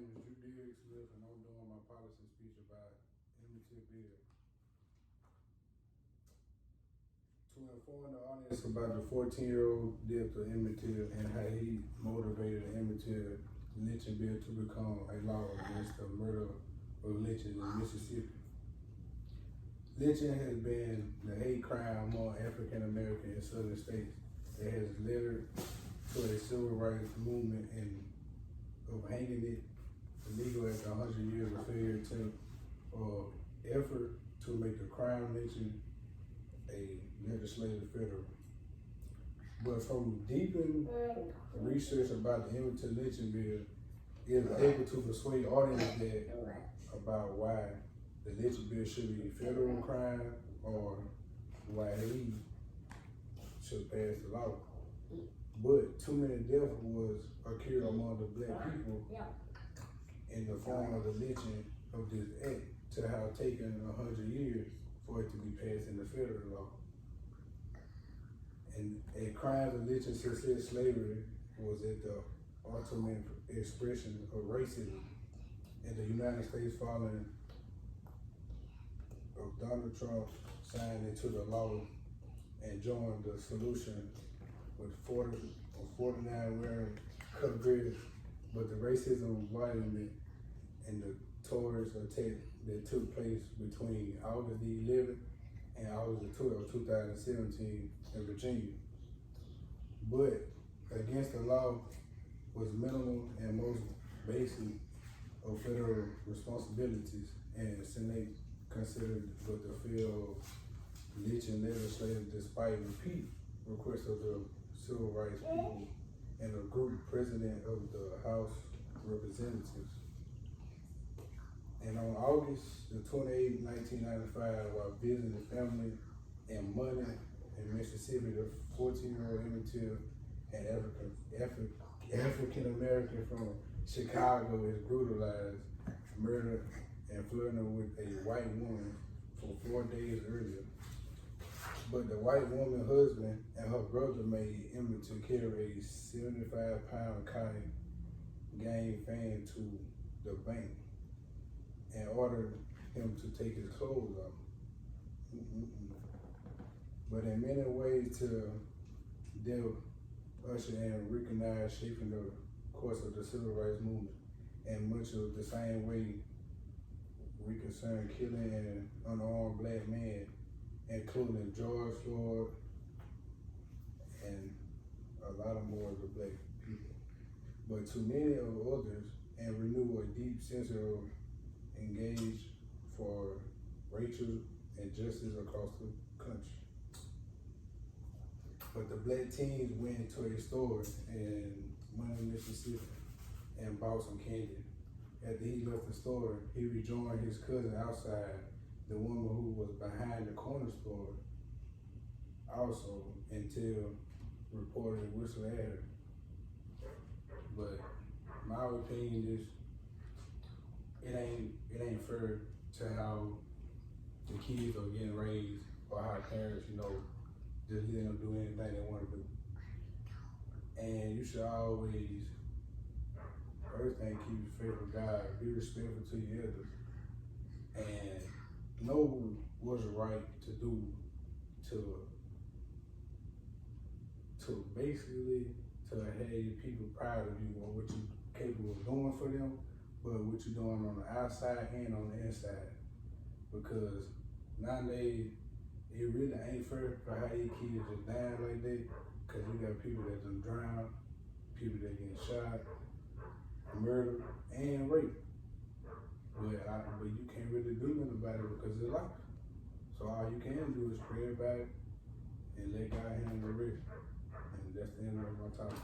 name is Drew Derrick Smith, and I'm doing my policy speech about Emmett Till Bill. To inform the audience about the 14-year-old death of Emmett Till and how he motivated the Emmett Till lynching bill to become a law against the murder of lynching in Mississippi. Lynching has been the hate crime among African Americans in southern states. It has led to a civil rights movement and of hanging it illegal after 100 years of failure attempt or effort to make the crime lynching a legislative federal. But from deep in research about the Emmett Till lynching bill, it was able to persuade audience that about why the lynching bill should be a federal crime or why he should pass the law. But too many deaths was occurred among the black people in the form of the lynching of this act to have taken 100 years for it to be passed in the federal law. And a crime of lynching since slavery was at the ultimate expression of racism in the United States following of Donald Trump signed into the law and joined the solution with 40 or 49 wearing coverage, but the racism violent and the terrorist attack that took place between August the 11th and August the 12th, 2017 in Virginia. But against the law was minimal and most basic of federal responsibilities, and the Senate considered but the field of lynching legislative despite repeat requests of the civil rights people and the group president of the House Representatives. And on August the 28th, 1995, while visiting family and money in Mississippi, the 14-year-old Emmett Till, an African American from Chicago, is brutalized, murdered, and flirting with a white woman for 4 days earlier. But the white woman's husband and her brother made Emmett Till carry a 75-pound cotton game fan to the bank and ordered him to take his clothes off. But in many ways to death usher and recognize shaping the course of the civil rights movement, and much of the same way we concern killing an unarmed black man, including George Floyd and a lot of more of the black people. But to many of others, and renew a deep sense of engage for racial injustice across the country. But the black teens went to a store in Money, Mississippi and bought some candy. After he left the store, he rejoined his cousin outside, the woman who was behind the corner store also, until reported whistle at her. But my opinion is it ain't fair to how the kids are getting raised or how parents, just letting them do anything they want to do. And you should always, first thing, keep your faith with God, be respectful to your elders, and know what's right to do to basically to have your people proud of you or what you're capable of doing for them, but what you're doing on the outside and on the inside. Because nowadays, it really ain't fair for how your kids just dying like that, because you got people that done drown, people that getting shot, murdered, and raped. But you can't really do nothing about it because it's life. So all you can do is pray about it and let God handle the rest. And that's the end of my talk.